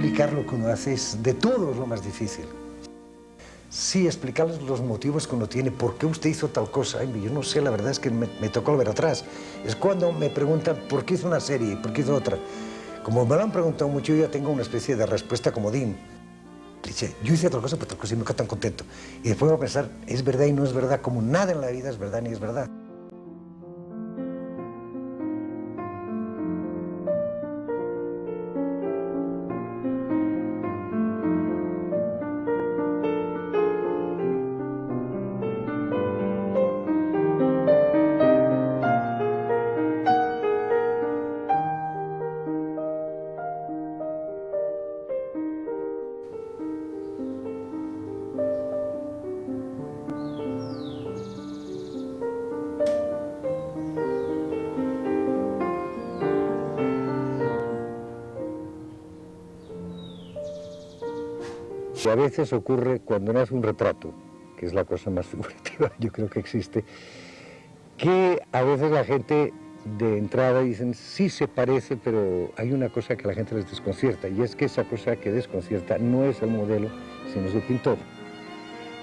explicar lo que uno hace es de todo lo más difícil. Sí, explicarles los motivos que uno tiene, por qué usted hizo tal cosa. Ay, yo no sé, la verdad es que me tocó volver atrás. Es cuando me preguntan por qué hizo una serie, por qué hizo otra. Como me lo han preguntado mucho, yo ya tengo una especie de respuesta comodín. Dice, yo hice otra cosa, pero otra cosa y me quedo tan contento. Y después voy a pensar, es verdad y no es verdad, como nada en la vida es verdad ni es verdad. Y a veces ocurre cuando no hace un retrato, que es la cosa más figurativa, yo creo que existe, que a veces la gente de entrada dicen, sí se parece, pero hay una cosa que a la gente les desconcierta, y es que esa cosa que desconcierta no es el modelo, sino es el pintor.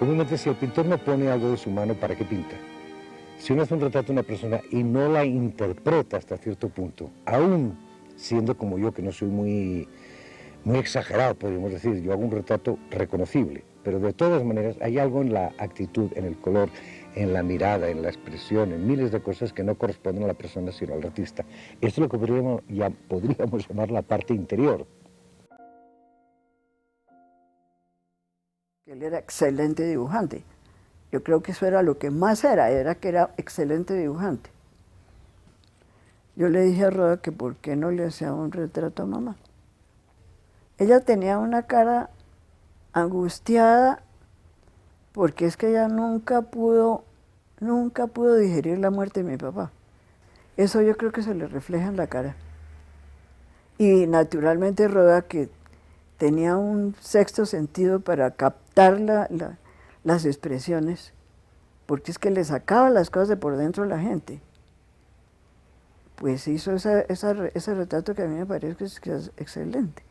Obviamente, si el pintor no pone algo de su mano, ¿para qué pinta? Si uno hace un retrato de una persona y no la interpreta hasta cierto punto, aún siendo como yo, que no soy muy exagerado, podríamos decir, yo hago un retrato reconocible, pero de todas maneras hay algo en la actitud, en el color, en la mirada, en la expresión, en miles de cosas que no corresponden a la persona, sino al artista. Esto es lo que podríamos llamar la parte interior. Él era excelente dibujante. Yo creo que eso era lo que más era que era excelente dibujante. Yo le dije a Roda que por qué no le hacía un retrato a mamá. Ella tenía una cara angustiada porque es que ella nunca pudo digerir la muerte de mi papá. Eso yo creo que se le refleja en la cara. Y naturalmente Roda, que tenía un sexto sentido para captar las expresiones, porque es que le sacaba las cosas de por dentro a la gente. Pues hizo ese retrato que a mí me parece que es excelente.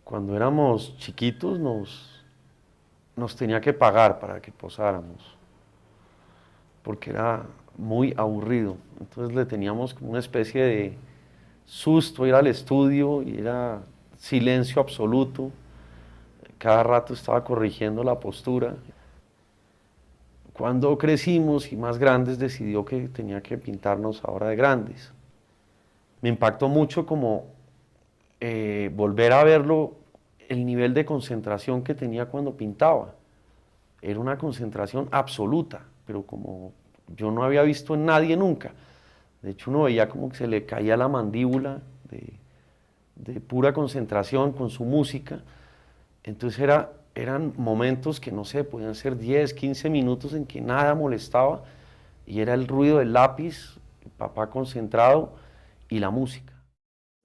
Cuando éramos chiquitos nos tenía que pagar para que posáramos, porque era muy aburrido. Entonces le teníamos como una especie de susto ir al estudio y era silencio absoluto. Cada rato estaba corrigiendo la postura. Cuando crecimos y más grandes decidió que tenía que pintarnos ahora de grandes. Me impactó mucho como volver a verlo, el nivel de concentración que tenía cuando pintaba. Era una concentración absoluta, pero como yo no había visto en nadie nunca. De hecho, uno veía como que se le caía la mandíbula de pura concentración con su música. Entonces eran momentos que, no sé, podían ser 10, 15 minutos en que nada molestaba y era el ruido del lápiz, el papá concentrado y la música.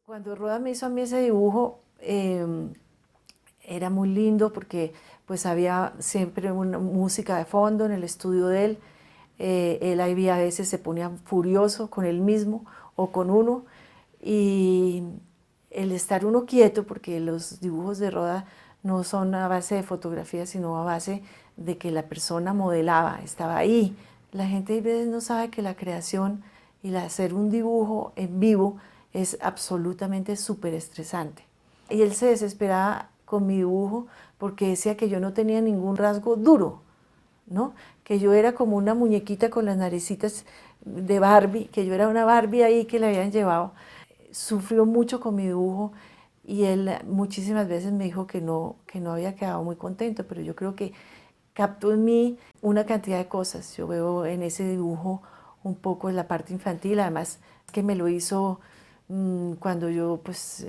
Cuando Roda me hizo a mí ese dibujo, era muy lindo porque pues había siempre una música de fondo en el estudio de él. Él ahí a veces se ponía furioso con él mismo o con uno, y el estar uno quieto, porque los dibujos de Roda no son a base de fotografía, sino a base de que la persona modelaba, estaba ahí. La gente a veces no sabe que la creación y el hacer un dibujo en vivo es absolutamente súper estresante. Y él se desesperaba con mi dibujo porque decía que yo no tenía ningún rasgo duro, ¿no? Que yo era como una muñequita con las naricitas de Barbie, que yo era una Barbie ahí que le habían llevado. Sufrió mucho con mi dibujo y él muchísimas veces me dijo que no había quedado muy contento, pero yo creo que captó en mí una cantidad de cosas. Yo veo en ese dibujo un poco en la parte infantil, además que me lo hizo cuando yo pues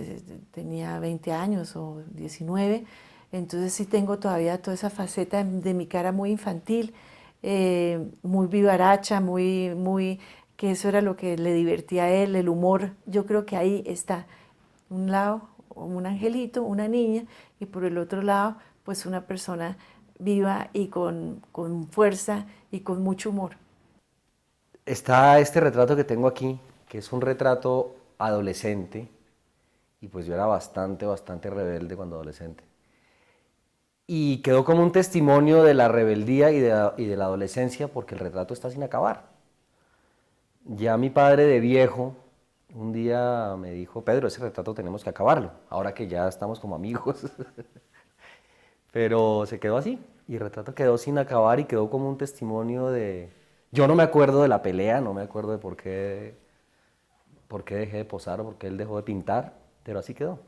tenía 20 años o 19, entonces sí tengo todavía toda esa faceta de mi cara muy infantil, muy vivaracha, que eso era lo que le divertía a él, el humor. Yo creo que ahí está, un lado un angelito, una niña, y por el otro lado pues una persona viva y con fuerza y con mucho humor. Está este retrato que tengo aquí, que es un retrato adolescente, y pues yo era bastante rebelde cuando adolescente. Y quedó como un testimonio de la rebeldía y de la adolescencia, porque el retrato está sin acabar. Ya mi padre de viejo un día me dijo: Pedro, ese retrato tenemos que acabarlo, ahora que ya estamos como amigos. Pero se quedó así, y el retrato quedó sin acabar y quedó como un testimonio de... Yo no me acuerdo de la pelea, no me acuerdo de por qué dejé de posar o por qué él dejó de pintar, pero así quedó.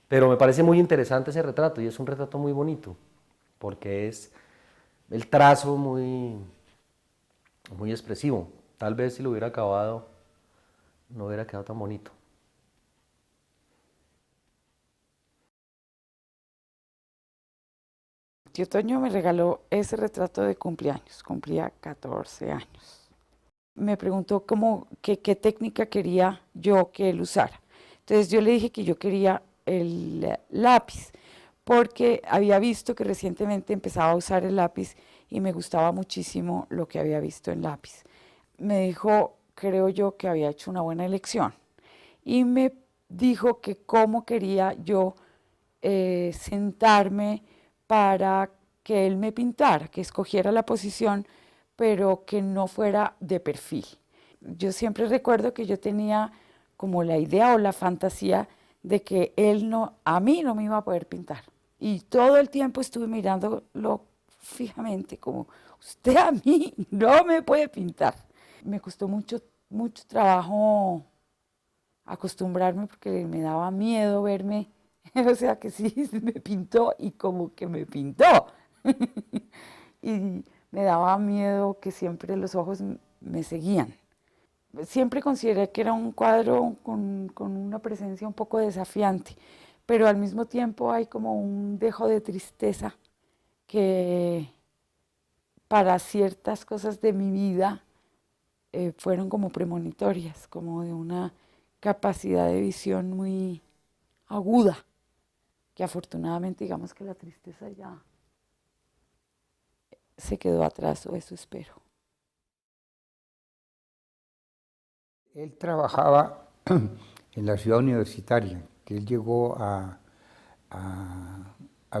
Pero me parece muy interesante ese retrato, y es un retrato muy bonito, porque es el trazo muy expresivo. Tal vez si lo hubiera acabado, no hubiera quedado tan bonito. Tío Toño me regaló ese retrato de cumpleaños, cumplía 14 años. Me preguntó qué técnica quería yo que él usara. Entonces yo le dije que yo quería el lápiz, porque había visto que recientemente empezaba a usar el lápiz y me gustaba muchísimo lo que había visto en lápiz. Me dijo, creo yo, que había hecho una buena elección. Y me dijo que cómo quería yo sentarme para que él me pintara, que escogiera la posición, pero que no fuera de perfil. Yo siempre recuerdo que yo tenía como la idea o la fantasía de que a mí no me iba a poder pintar. Y todo el tiempo estuve mirándolo fijamente, como usted a mí no me puede pintar. Me costó mucho trabajo acostumbrarme, porque me daba miedo verme, o sea que sí, me pintó y como que me pintó. Y me daba miedo que siempre los ojos me seguían. Siempre consideré que era un cuadro con una presencia un poco desafiante, pero al mismo tiempo hay como un dejo de tristeza que para ciertas cosas de mi vida fueron como premonitorias, como de una capacidad de visión muy aguda, que afortunadamente digamos que la tristeza ya se quedó atrás, o eso espero. Él trabajaba en la ciudad universitaria, que él llegó a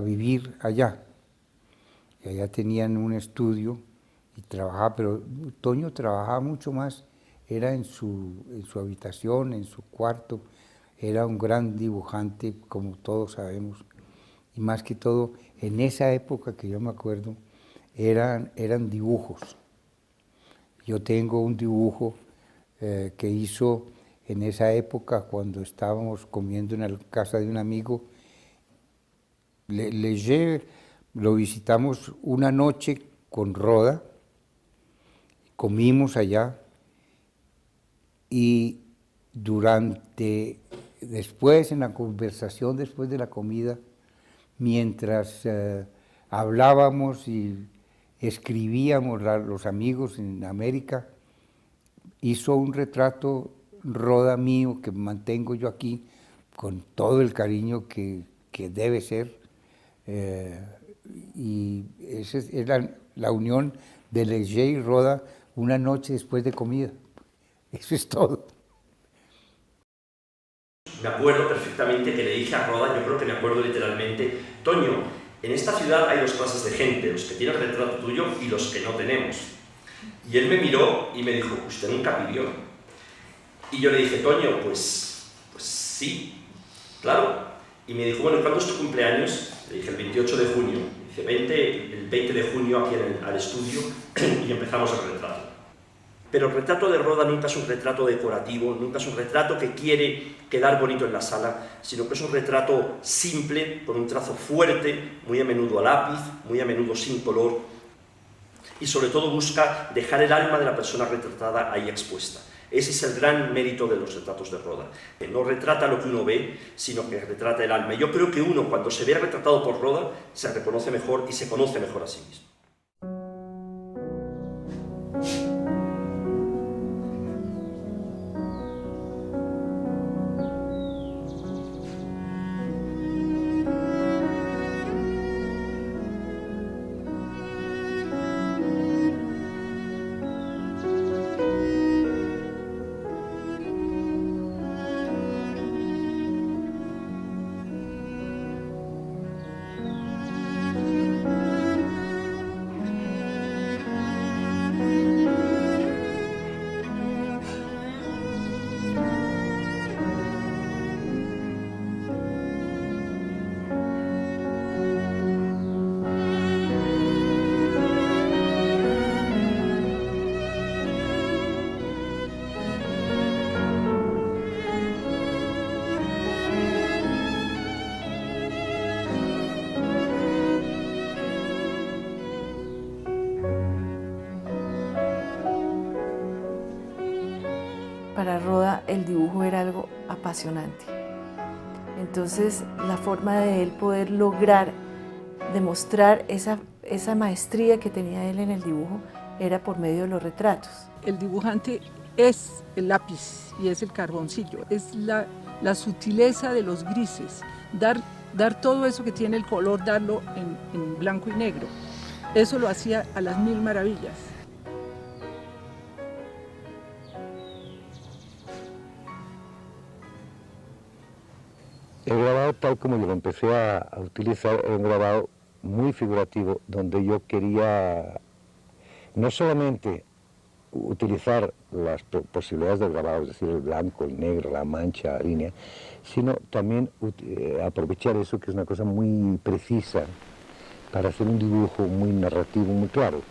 vivir allá. Y allá tenían un estudio y trabajaba, pero Toño trabajaba mucho más, era en su habitación, en su cuarto. Era un gran dibujante, como todos sabemos, y más que todo, en esa época que yo me acuerdo, eran dibujos. Yo tengo un dibujo que hizo en esa época cuando estábamos comiendo en la casa de un amigo. Léger lo visitamos una noche con Roda, comimos allá y después en la conversación, después de la comida, mientras hablábamos y escribíamos los amigos en América, hizo un retrato Roda mío que mantengo yo aquí con todo el cariño que debe ser, y esa era la unión de Léger y Roda una noche después de comida. Eso es todo. Me acuerdo perfectamente que le dije a Roda, yo creo que me acuerdo literalmente: Toño, en esta ciudad hay dos clases de gente, los que tienen retrato tuyo y los que no tenemos. Y él me miró y me dijo: ¿usted nunca pidió? Y yo le dije: Toño, pues sí, claro. Y me dijo: bueno, ¿cuándo es tu cumpleaños? Le dije: el 28 de junio. Dice: vente el 20 de junio aquí al estudio y empezamos el retrato. Pero el retrato de Roda nunca es un retrato decorativo, nunca es un retrato que quiere quedar bonito en la sala, sino que es un retrato simple, con un trazo fuerte, muy a menudo a lápiz, muy a menudo sin color, y sobre todo busca dejar el alma de la persona retratada ahí expuesta. Ese es el gran mérito de los retratos de Roda. No retrata lo que uno ve, sino que retrata el alma. Y yo creo que uno, cuando se ve retratado por Roda, se reconoce mejor y se conoce mejor a sí mismo. para Roda el dibujo era algo apasionante. Entonces, la forma de él poder lograr demostrar esa maestría que tenía él en el dibujo era por medio de los retratos. El dibujante es el lápiz y es el carboncillo, es la sutileza de los grises, dar todo eso que tiene el color, darlo en blanco y negro. Eso lo hacía a las mil maravillas. El grabado, tal como lo empecé a utilizar, era un grabado muy figurativo, donde yo quería no solamente utilizar las posibilidades del grabado, es decir, el blanco, el negro, la mancha, la línea, sino también aprovechar eso, que es una cosa muy precisa, para hacer un dibujo muy narrativo, muy claro.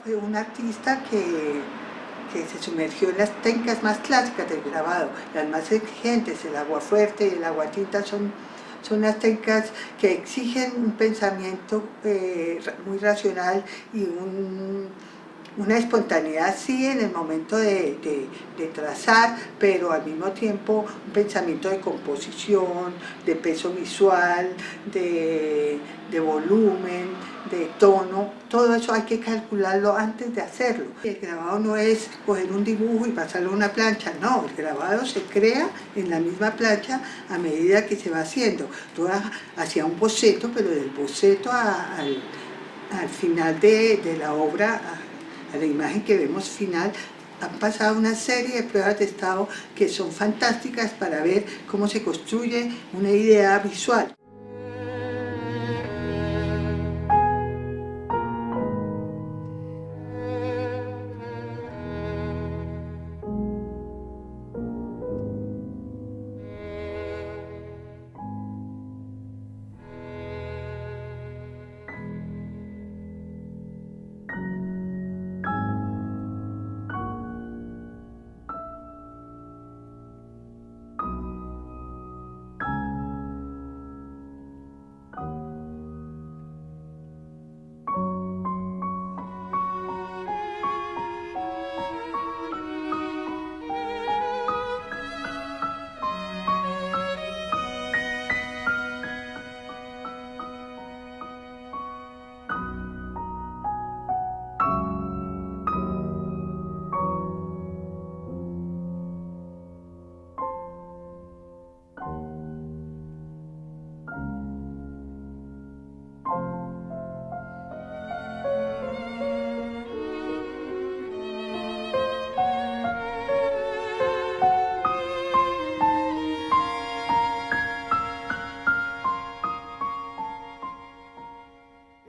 Fue un artista que se sumergió en las técnicas más clásicas del grabado, las más exigentes. El agua fuerte y el agua tinta son las técnicas que exigen un pensamiento muy racional y una espontaneidad sí en el momento de trazar, pero al mismo tiempo un pensamiento de composición, de peso visual, de volumen, de tono. Todo eso hay que calcularlo antes de hacerlo. El grabado no es coger un dibujo y pasarlo a una plancha, no, el grabado se crea en la misma plancha a medida que se va haciendo. Tú hacías un boceto, pero del boceto al final de la obra, a la imagen que vemos final, han pasado una serie de pruebas de estado que son fantásticas para ver cómo se construye una idea visual.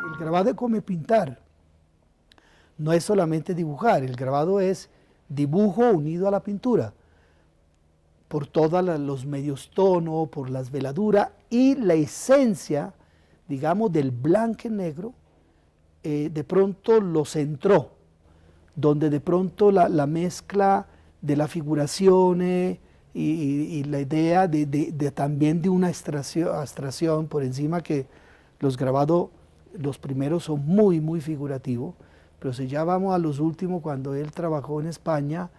El grabado es como pintar, no es solamente dibujar, el grabado es dibujo unido a la pintura, por todos los medios tonos, por las veladuras y la esencia, digamos, del blanco y negro, de pronto lo centró, donde de pronto la mezcla de las figuraciones y la idea también de una abstracción por encima, que los grabados, los primeros son muy, muy figurativos, pero si ya vamos a los últimos, cuando él trabajó en España,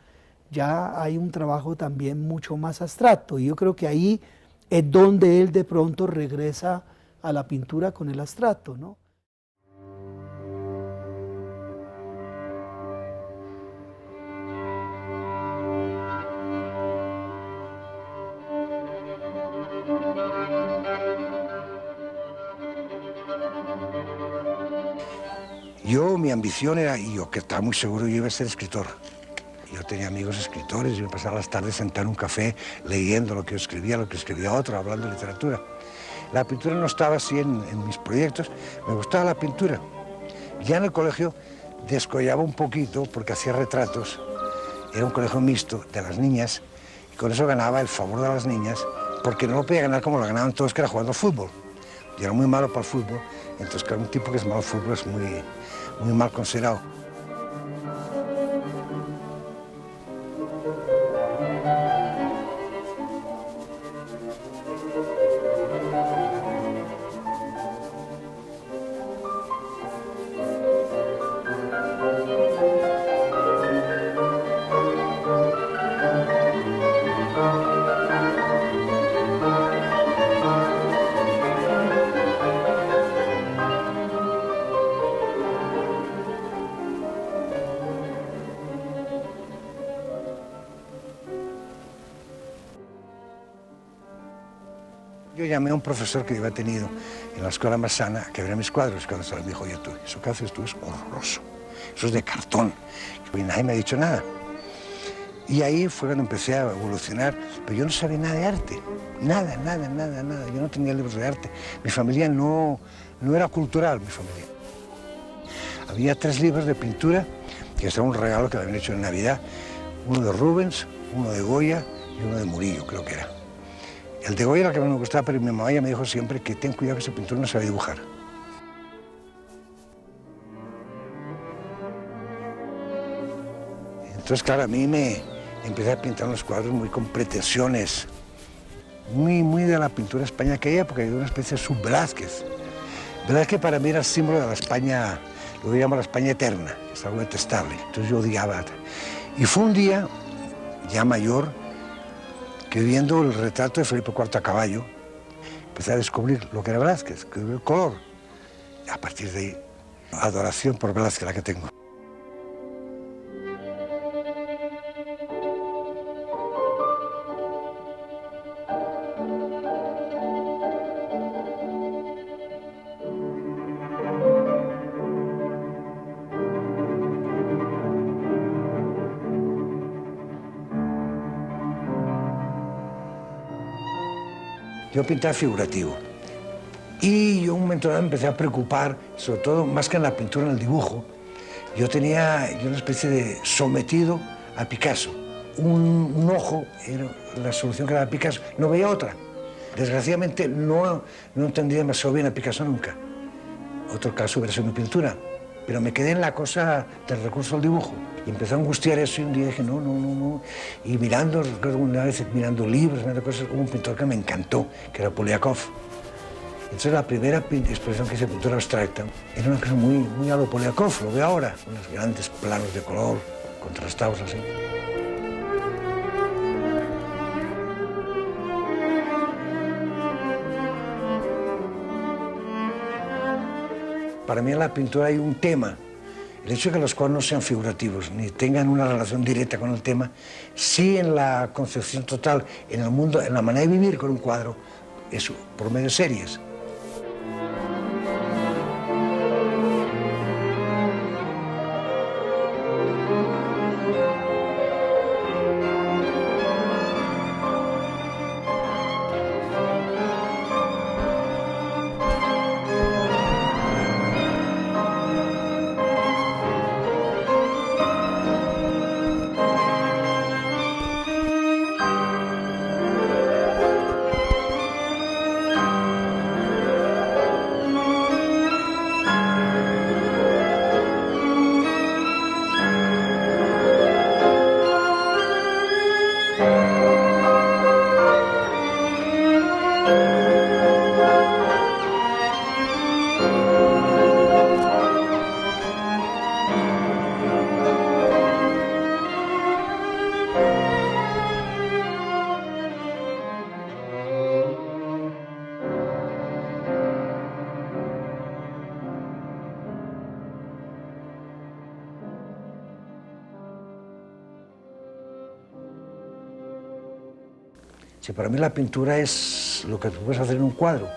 ya hay un trabajo también mucho más abstracto, y yo creo que ahí es donde él de pronto regresa a la pintura con el abstracto, ¿no? Mi ambición era, y yo que estaba muy seguro, yo iba a ser escritor. Yo tenía amigos escritores, yo me pasaba las tardes sentado en un café leyendo lo que yo escribía, lo que escribía otro, hablando de literatura. La pintura no estaba así en mis proyectos, me gustaba la pintura. Ya en el colegio descollaba un poquito porque hacía retratos. Era un colegio mixto de las niñas y con eso ganaba el favor de las niñas, porque no lo podía ganar como lo ganaban todos, que era jugando al fútbol. Yo era muy malo para el fútbol, entonces claro, un tipo que es malo al fútbol es muy mal considerado. Yo llamé a un profesor que yo había tenido en la escuela más sana que viera mis cuadros. Cuando se me dijo, oye, tú, eso que haces tú es horroroso, eso es de cartón. Y nadie me ha dicho nada. Y ahí fue cuando empecé a evolucionar, pero yo no sabía nada de arte, nada. Yo no tenía libros de arte. Mi familia no era cultural, mi familia. Había 3 libros de pintura, que era un regalo que me habían hecho en Navidad. Uno de Rubens, uno de Goya y uno de Murillo, creo que era. El de Goya era el que más me gustaba, pero mi mamá ya me dijo siempre que ten cuidado que ese pintor no sabe dibujar. Entonces, claro, a mí me empecé a pintar unos cuadros muy con pretensiones, muy de la pintura española de aquella época, de una especie de sub-Velázquez. Velázquez para mí era el símbolo de la lo llama la España eterna, es algo detestable. Entonces yo odiaba. Y fue un día, ya mayor, que viendo el retrato de Felipe IV a caballo, empecé a descubrir lo que era Velázquez, que era el color. Y a partir de ahí, adoración por Velázquez la que tengo. Yo pintaba figurativo. Y yo un momento dado me empecé a preocupar, sobre todo más que en la pintura, en el dibujo. Yo tenía una especie de sometido a Picasso. Un ojo era la solución que daba Picasso, no veía otra. Desgraciadamente no entendí demasiado bien a Picasso nunca. Otro caso hubiera sido mi pintura. Pero me quedé en la cosa del recurso al dibujo. Y empezó a angustiar eso y un día dije, no. Y mirando, recuerdo una vez mirando libros, mirando cosas, hubo un pintor que me encantó, que era Poliakov. Entonces la primera expresión que hice pintura abstracta era una cosa muy a lo Poliakov, lo veo ahora, unos grandes planos de color, contrastados así. Para mí en la pintura hay un tema. El hecho de que los cuadros no sean figurativos, ni tengan una relación directa con el tema, sí en la concepción total, en el mundo, en la manera de vivir con un cuadro, eso, por medio de series. Sí, para mí la pintura es lo que tú puedes hacer en un cuadro.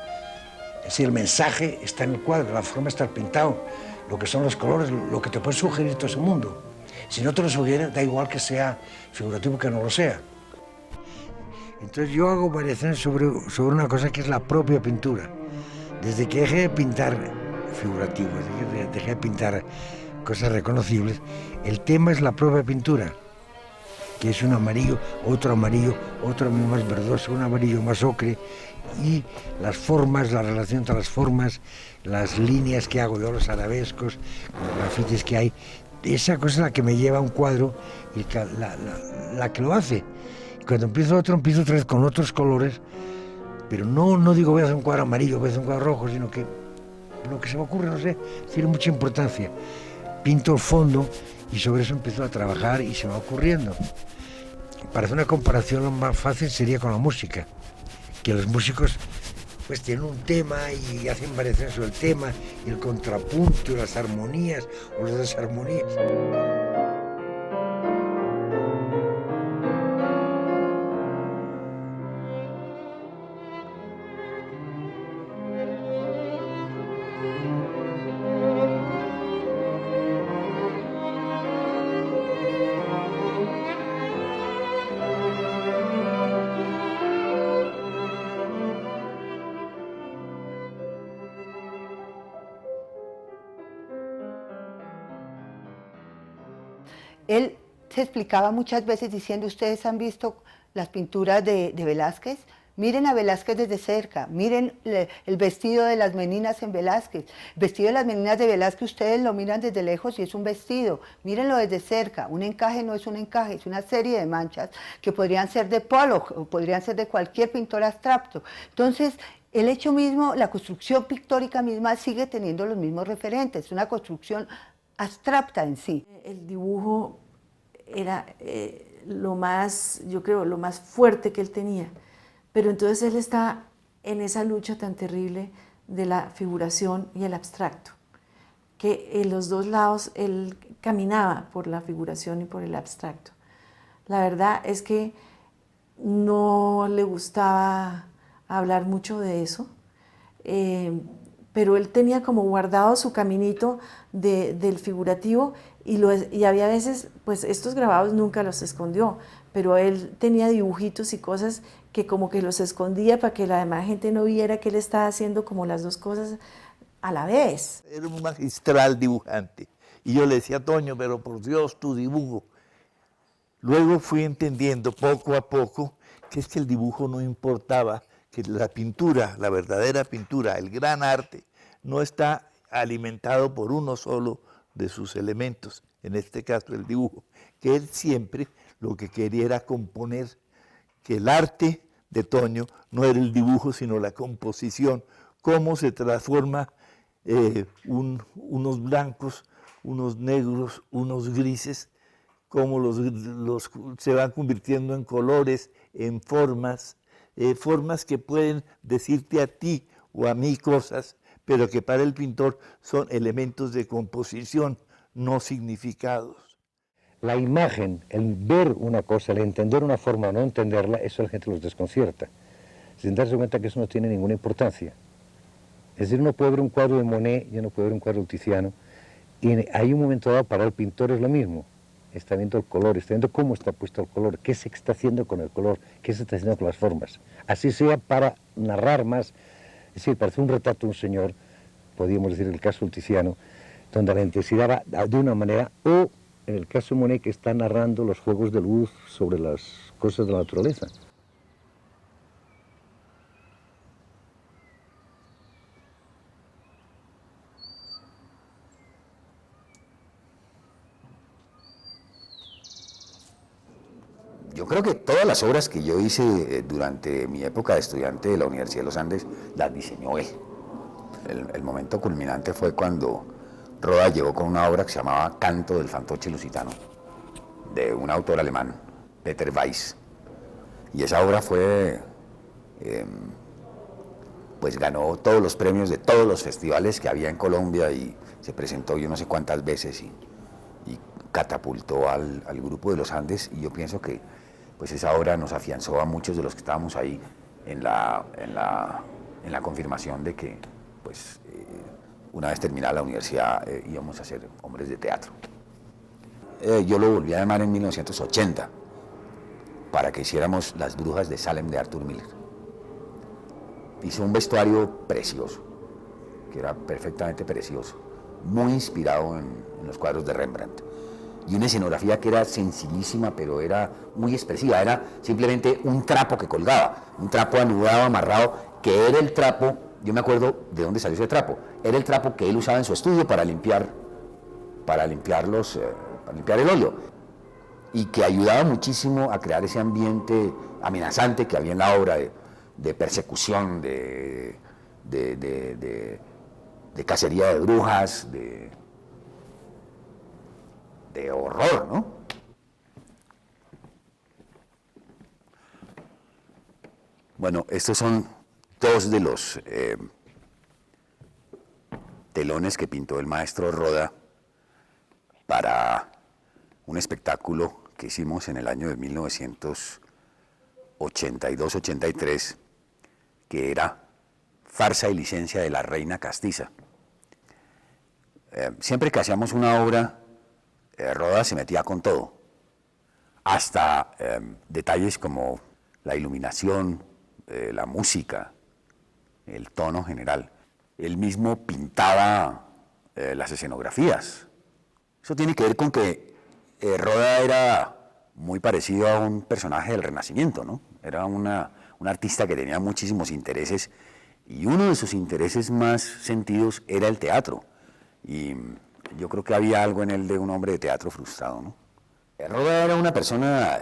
Es decir, el mensaje está en el cuadro, la forma está pintado, lo que son los colores, lo que te puede sugerir todo ese mundo. Si no te lo sugiere, da igual que sea figurativo que no lo sea. Entonces yo hago variaciones sobre una cosa que es la propia pintura. Desde que dejé de pintar figurativo, desde que dejé de pintar cosas reconocibles, el tema es la propia pintura, que es un amarillo otro más verdoso, un amarillo más ocre, y las formas, la relación entre las formas, las líneas que hago yo, los arabescos, los grafitis que hay, esa cosa es la que me lleva a un cuadro y la que lo hace. Y cuando empiezo otra vez con otros colores, pero no digo voy a hacer un cuadro amarillo, voy a hacer un cuadro rojo, sino que lo que se me ocurre, no sé, tiene mucha importancia. Pinto el fondo y sobre eso empiezo a trabajar y se va ocurriendo. Para hacer una comparación, lo más fácil sería con la música, que los músicos pues tienen un tema y hacen variaciones sobre el tema, y el contrapunto, y las armonías o las desarmonías. Él se explicaba muchas veces diciendo, ustedes han visto las pinturas de Velázquez, miren a Velázquez desde cerca, miren el vestido de las meninas en Velázquez. El vestido de las meninas de Velázquez ustedes lo miran desde lejos y es un vestido, mírenlo desde cerca. Un encaje no es un encaje, es una serie de manchas que podrían ser de Pollock o podrían ser de cualquier pintor abstracto. Entonces, el hecho mismo, la construcción pictórica misma sigue teniendo los mismos referentes, una construcción abstracta en sí. El dibujo era lo más, yo creo, lo más fuerte que él tenía, pero entonces él está en esa lucha tan terrible de la figuración y el abstracto, que en los dos lados él caminaba por la figuración y por el abstracto. La verdad es que no le gustaba hablar mucho de eso, pero él tenía como guardado su caminito del figurativo y había veces, pues estos grabados nunca los escondió, pero él tenía dibujitos y cosas que como que los escondía para que la demás gente no viera que él estaba haciendo como las dos cosas a la vez. Era un magistral dibujante. Y yo le decía, Toño, pero por Dios, tu dibujo. Luego fui entendiendo poco a poco que es que el dibujo no importaba, que la pintura, la verdadera pintura, el gran arte, no está alimentado por uno solo de sus elementos, en este caso el dibujo, que él siempre lo que quería era componer, que el arte de Toño no era el dibujo, sino la composición, cómo se transforma unos blancos, unos negros, unos grises, cómo se van convirtiendo en colores, en formas, formas que pueden decirte a ti o a mí cosas, pero que para el pintor son elementos de composición, no significados. La imagen, el ver una cosa, el entender una forma o no entenderla, eso a la gente los desconcierta, sin darse cuenta que eso no tiene ninguna importancia. Es decir, uno puede ver un cuadro de Monet y uno puede ver un cuadro de Tiziano, y hay un momento dado para el pintor es lo mismo. Está viendo el color, está viendo cómo está puesto el color, qué se está haciendo con el color, qué se está haciendo con las formas. Así sea para narrar más, es decir, para hacer un retrato de un señor, podríamos decir el caso del Tiziano, donde la intensidad va de una manera, o en el caso de Monet que está narrando los juegos de luz sobre las cosas de la naturaleza. Yo creo que todas las obras que yo hice durante mi época de estudiante de la Universidad de los Andes las diseñó él. El momento culminante fue cuando Roda llegó con una obra que se llamaba Canto del Fantoche Lusitano, de un autor alemán, Peter Weiss. Y esa obra fue, pues ganó todos los premios de todos los festivales que había en Colombia y se presentó yo no sé cuántas veces y catapultó al grupo de los Andes, y yo pienso que pues esa obra nos afianzó a muchos de los que estábamos ahí en la confirmación de que pues una vez terminada la universidad íbamos a ser hombres de teatro. Yo lo volví a llamar en 1980 para que hiciéramos Las Brujas de Salem de Arthur Miller. Hizo un vestuario precioso, que era perfectamente precioso, muy inspirado en los cuadros de Rembrandt. Y una escenografía que era sencillísima, pero era muy expresiva. Era simplemente un trapo que colgaba, un trapo anudado, amarrado, que era el trapo, yo me acuerdo de dónde salió ese trapo, era el trapo que él usaba en su estudio para limpiar el óleo, y que ayudaba muchísimo a crear ese ambiente amenazante que había en la obra de persecución, de cacería de brujas, de horror, ¿no? Bueno, estos son dos de los telones que pintó el maestro Roda para un espectáculo que hicimos en el año de 1982-83, que era Farsa y licencia de la reina castiza. Siempre que hacíamos una obra, Roda se metía con todo, hasta detalles como la iluminación, la música, el tono general. Él mismo pintaba las escenografías. Eso tiene que ver con que Roda era muy parecido a un personaje del Renacimiento, ¿no? Era un artista que tenía muchísimos intereses, y uno de sus intereses más sentidos era el teatro. Y yo creo que había algo en él de un hombre de teatro frustrado, ¿no? Roda era una persona,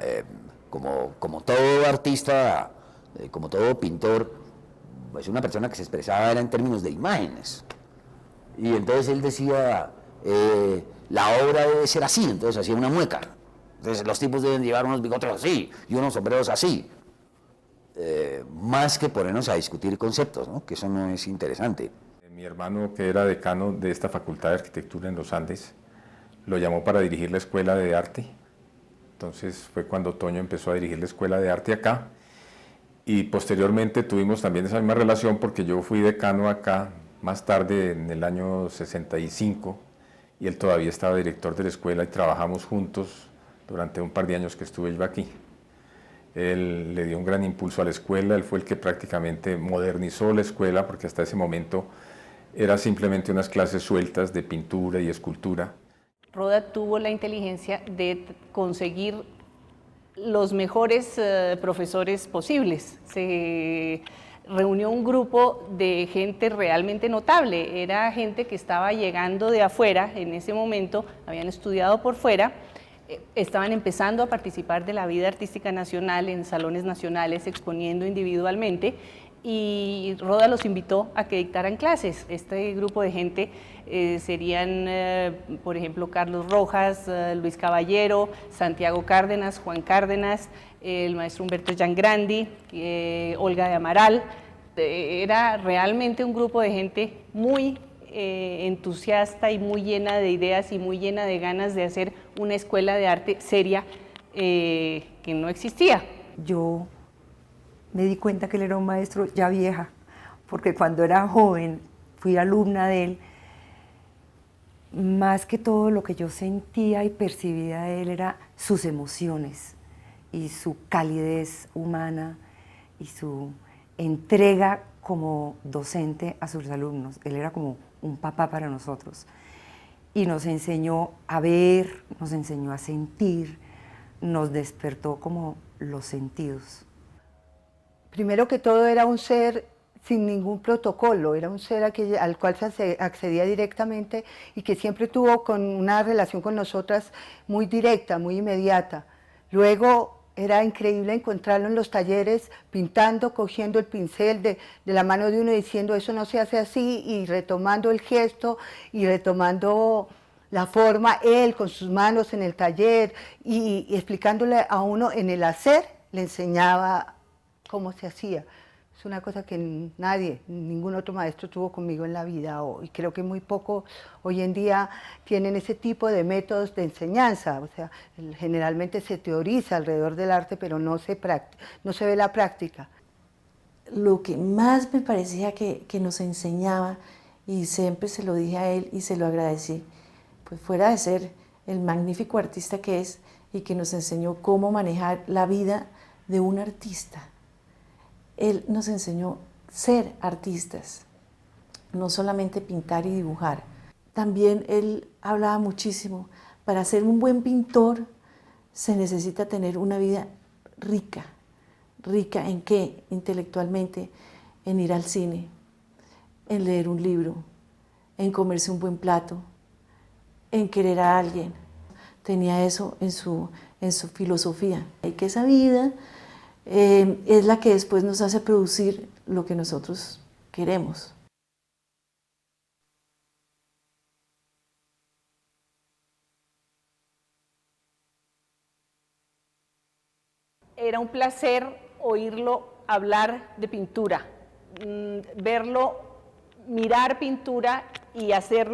como todo artista, como todo pintor, pues una persona que se expresaba era en términos de imágenes. Y entonces él decía, la obra debe ser así, entonces hacía una mueca. Entonces los tipos deben llevar unos bigotes así y unos sombreros así. Más que ponernos a discutir conceptos, ¿no? Que eso no es interesante. Mi hermano, que era decano de esta Facultad de Arquitectura en los Andes, lo llamó para dirigir la Escuela de Arte. Entonces fue cuando Toño empezó a dirigir la Escuela de Arte acá. Y posteriormente tuvimos también esa misma relación porque yo fui decano acá más tarde, en el año 65, y él todavía estaba director de la escuela y trabajamos juntos durante un par de años que estuve yo aquí. Él le dio un gran impulso a la escuela, él fue el que prácticamente modernizó la escuela porque hasta ese momento era simplemente unas clases sueltas de pintura y escultura. Roda tuvo la inteligencia de conseguir los mejores profesores posibles. Se reunió un grupo de gente realmente notable, era gente que estaba llegando de afuera en ese momento, habían estudiado por fuera, estaban empezando a participar de la vida artística nacional en salones nacionales, exponiendo individualmente, y Roda los invitó a que dictaran clases. Este grupo de gente serían, por ejemplo, Carlos Rojas, Luis Caballero, Santiago Cárdenas, Juan Cárdenas, el maestro Humberto Giangrandi, Olga de Amaral. Era realmente un grupo de gente muy entusiasta y muy llena de ideas y muy llena de ganas de hacer una escuela de arte seria que no existía. Yo me di cuenta que él era un maestro ya vieja, porque cuando era joven fui alumna de él. Más que todo lo que yo sentía y percibía de él era sus emociones y su calidez humana y su entrega como docente a sus alumnos. Él era como un papá para nosotros y nos enseñó a ver, nos enseñó a sentir, nos despertó como los sentidos. Primero que todo era un ser sin ningún protocolo, era un ser al cual se accedía directamente y que siempre tuvo con una relación con nosotras muy directa, muy inmediata. Luego era increíble encontrarlo en los talleres pintando, cogiendo el pincel de la mano de uno y diciendo eso no se hace así, y retomando el gesto y retomando la forma, él con sus manos en el taller y explicándole a uno en el hacer, le enseñaba cómo se hacía. Es una cosa que ningún otro maestro tuvo conmigo en la vida, y creo que muy poco hoy en día tienen ese tipo de métodos de enseñanza. O sea, generalmente se teoriza alrededor del arte, pero no se ve la práctica. Lo que más me parecía que nos enseñaba, y siempre se lo dije a él y se lo agradecí, pues fuera de ser el magnífico artista que es y que nos enseñó cómo manejar la vida de un artista. Él nos enseñó ser artistas, no solamente pintar y dibujar. También él hablaba muchísimo, para ser un buen pintor se necesita tener una vida rica. ¿Rica en qué? Intelectualmente, en ir al cine, en leer un libro, en comerse un buen plato, en querer a alguien. Tenía eso en su filosofía. Y que esa vida es la que después nos hace producir lo que nosotros queremos. Era un placer oírlo hablar de pintura, verlo mirar pintura y hacer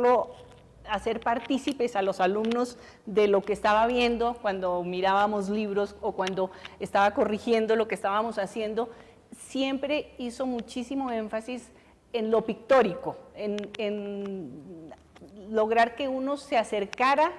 partícipes a los alumnos de lo que estaba viendo cuando mirábamos libros o cuando estaba corrigiendo lo que estábamos haciendo. Siempre hizo muchísimo énfasis en lo pictórico, en lograr que uno se acercara,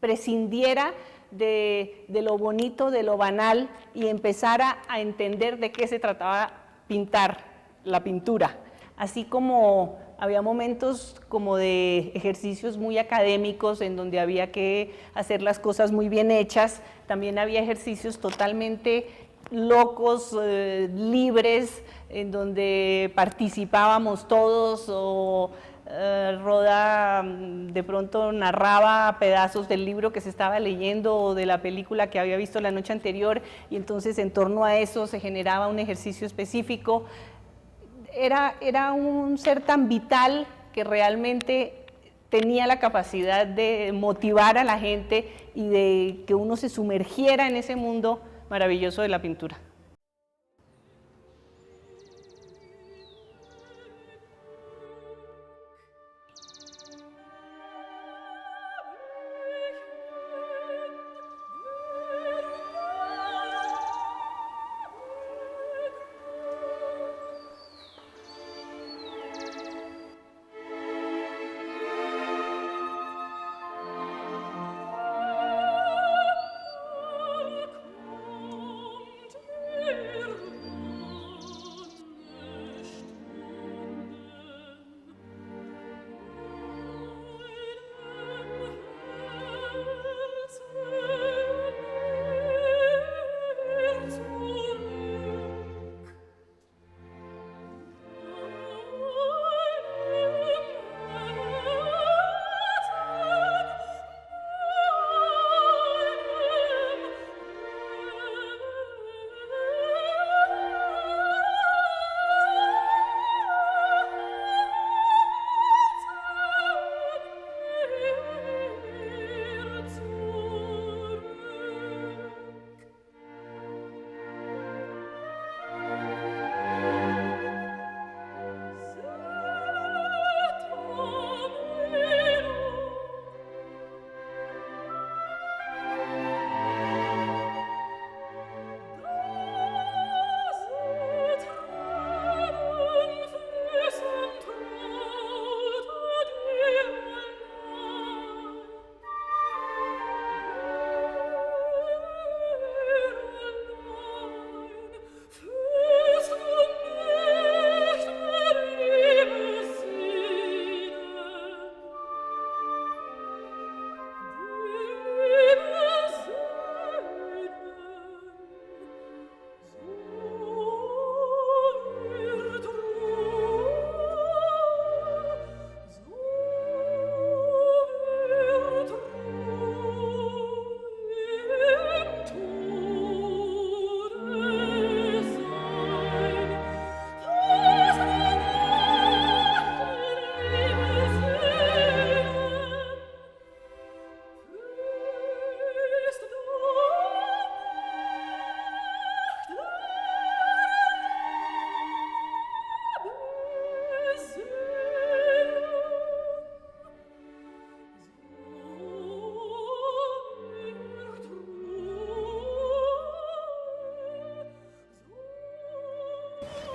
prescindiera de lo bonito, de lo banal, y empezara a entender de qué se trataba pintar, la pintura. Así como había momentos como de ejercicios muy académicos en donde había que hacer las cosas muy bien hechas, también había ejercicios totalmente locos, libres, en donde participábamos todos, o Roda de pronto narraba pedazos del libro que se estaba leyendo o de la película que había visto la noche anterior, y entonces en torno a eso se generaba un ejercicio específico. era un ser tan vital que realmente tenía la capacidad de motivar a la gente y de que uno se sumergiera en ese mundo maravilloso de la pintura.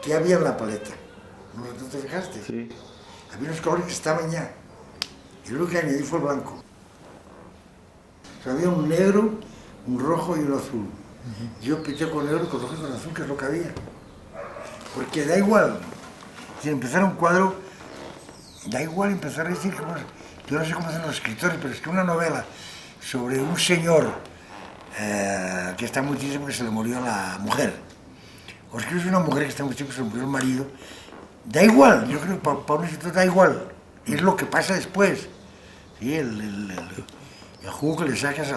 ¿Qué había en la paleta? ¿No te fijaste? Sí. Había unos colores que estaban ya. Y lo que añadí fue el blanco. O sea, había un negro, un rojo y un azul. Yo pinté con negro, con rojo y con azul, que es lo que había. Porque da igual. Si empezar un cuadro, da igual empezar a decir que, bueno, yo no sé cómo hacen los escritores, pero es que una novela sobre un señor que está muy triste porque se le murió la mujer, o escribes una mujer que está muy triste porque se le murió el marido, da igual, yo creo que para un escritor da igual, es lo que pasa después, ¿sí? El jugo que le sacas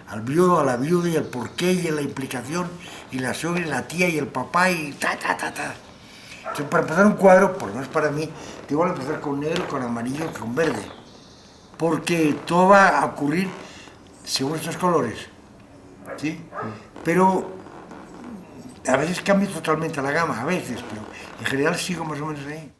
al viudo, a la viuda, y el porqué, y la implicación, y la suegra, y la tía, y el papá, y ta. Entonces, para empezar un cuadro, por lo menos para mí, te igual empezar con negro, con amarillo, con verde, porque todo va a ocurrir según estos colores, ¿sí? Pero a veces cambio totalmente la gama, a veces, pero en general sigo más o menos ahí.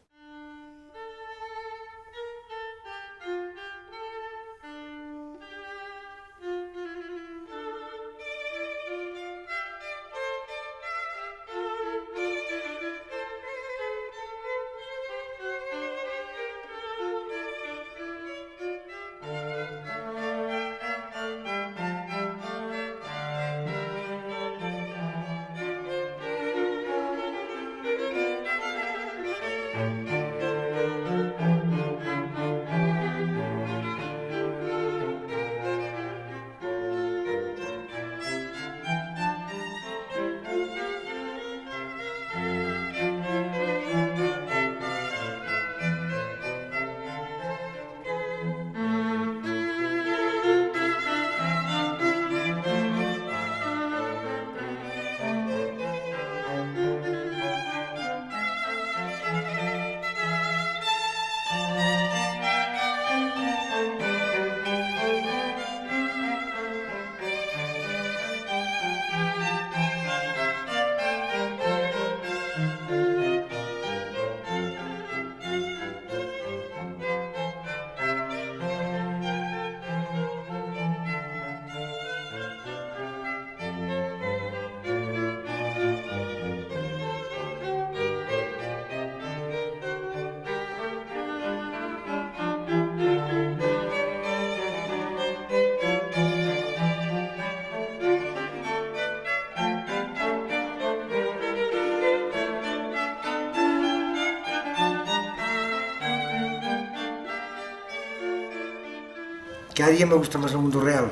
cada día me gusta más el mundo real.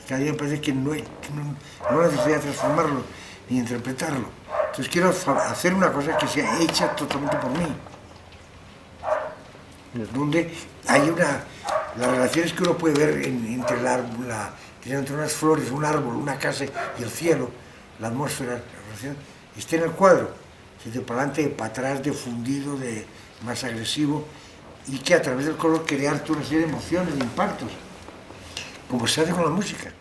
Cada día me parece que no necesito transformarlo ni interpretarlo. Entonces quiero hacer una cosa que sea hecha totalmente por mí. Donde hay las relaciones que uno puede ver entre entre unas flores, un árbol, una casa y el cielo, la atmósfera, la relación, está en el cuadro, de para adelante, de para atrás, de fundido, de más agresivo, y que a través del color crear una serie de emociones, de impactos, como se hace con la música.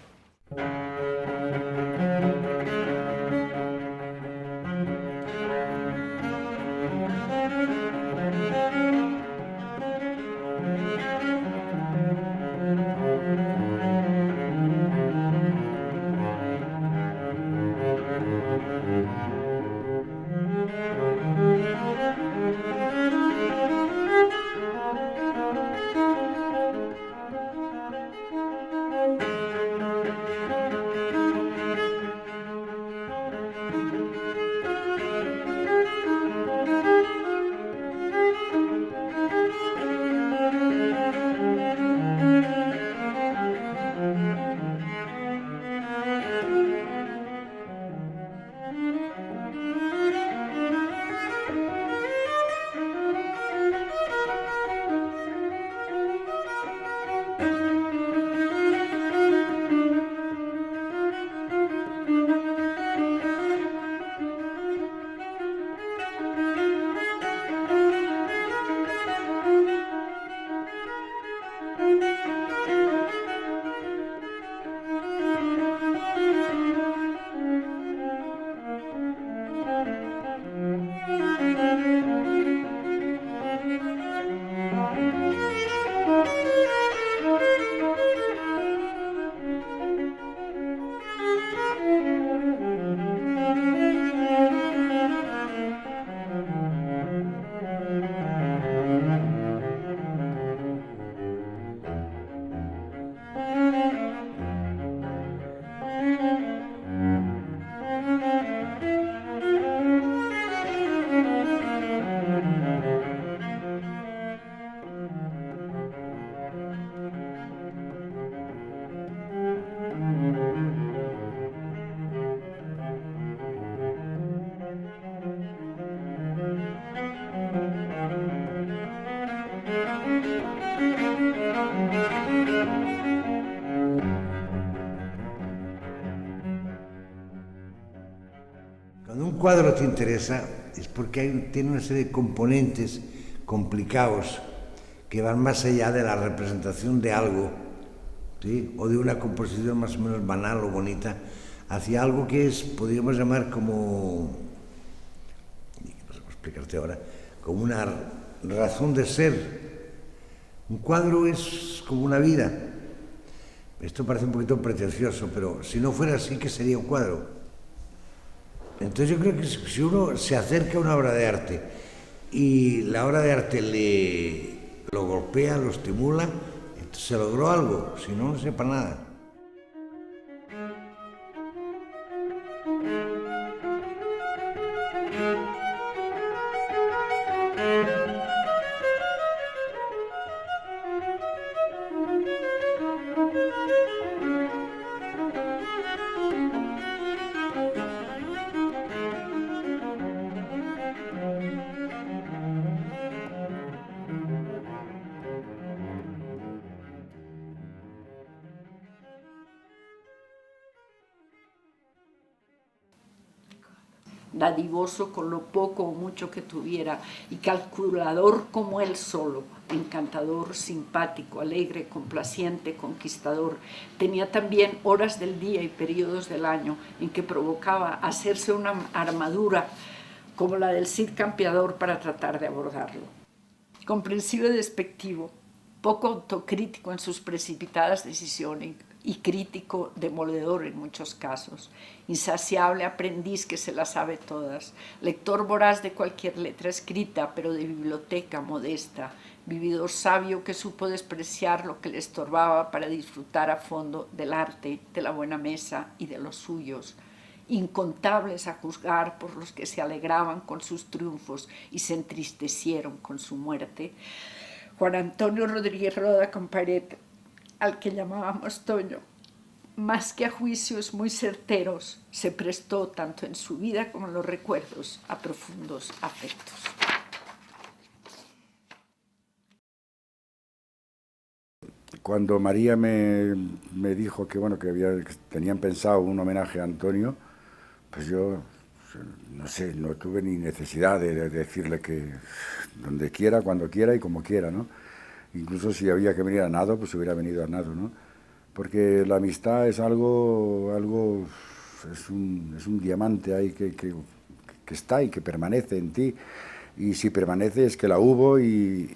Cuando un cuadro te interesa es porque tiene una serie de componentes complicados que van más allá de la representación de algo, ¿sí? O de una composición más o menos banal o bonita, hacia algo que es, podríamos llamar como, no sé cómo explicarte ahora, como una razón de ser. Un cuadro es como una vida. Esto parece un poquito pretencioso, pero si no fuera así, ¿qué sería un cuadro? Entonces yo creo que si uno se acerca a una obra de arte y la obra de arte lo golpea, lo estimula, entonces se logró algo, si no, no sepa nada. Dadivoso con lo poco o mucho que tuviera y calculador como él solo, encantador, simpático, alegre, complaciente, conquistador. Tenía también horas del día y periodos del año en que provocaba hacerse una armadura como la del Cid Campeador para tratar de abordarlo. Comprensivo y despectivo, poco autocrítico en sus precipitadas decisiones y crítico demoledor en muchos casos, insaciable aprendiz que se las sabe todas, lector voraz de cualquier letra escrita, pero de biblioteca modesta, vividor sabio que supo despreciar lo que le estorbaba para disfrutar a fondo del arte, de la buena mesa y de los suyos, incontables a juzgar por los que se alegraban con sus triunfos y se entristecieron con su muerte. Juan Antonio Rodríguez Roda Comparet al que llamábamos Toño, más que a juicios muy certeros, se prestó tanto en su vida como en los recuerdos a profundos afectos. Cuando María me dijo que, bueno, que tenían pensado un homenaje a Antonio, pues yo, no sé, no tuve ni necesidad de decirle que donde quiera, cuando quiera y como quiera, ¿no? Incluso si había que venir a Nado, pues hubiera venido a Nado, ¿no? Porque la amistad es algo es un diamante ahí que está y que permanece en ti, y si permanece es que la hubo y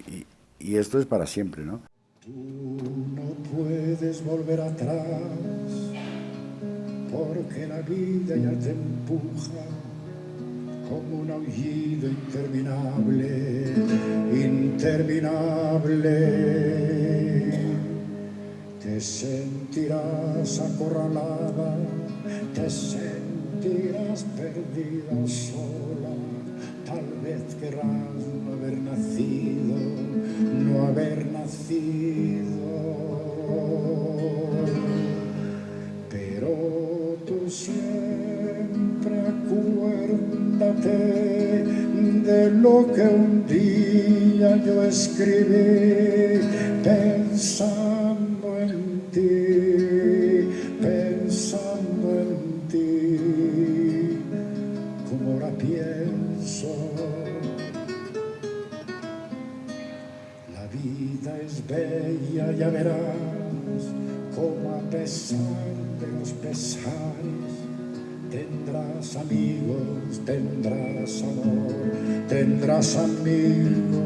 esto es para siempre, ¿no? Tú no puedes volver atrás, porque la vida ya te empuja como un aullido interminable, interminable. Te sentirás acorralada, te sentirás perdida sola, tal vez querrás no haber nacido, no haber nacido. Pero tú siempre acuérdate de lo que un día yo escribí pensando en ti, pensando en ti, como ahora pienso. La vida es bella, ya verás, como a pesar de los pesares, tendrás amigos, tendrás amor, tendrás amigos.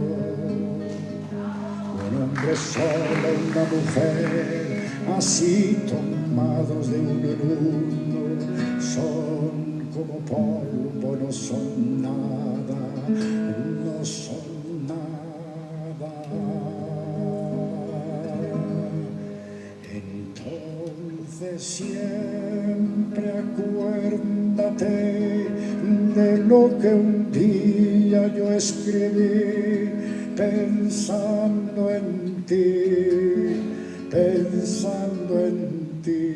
Un hombre solo, una mujer, así tomados de uno en uno, son como polvo, no son nada, no son nada. Entonces siempre acuérdate de lo que un día yo escribí pensando en ti, pensando en ti.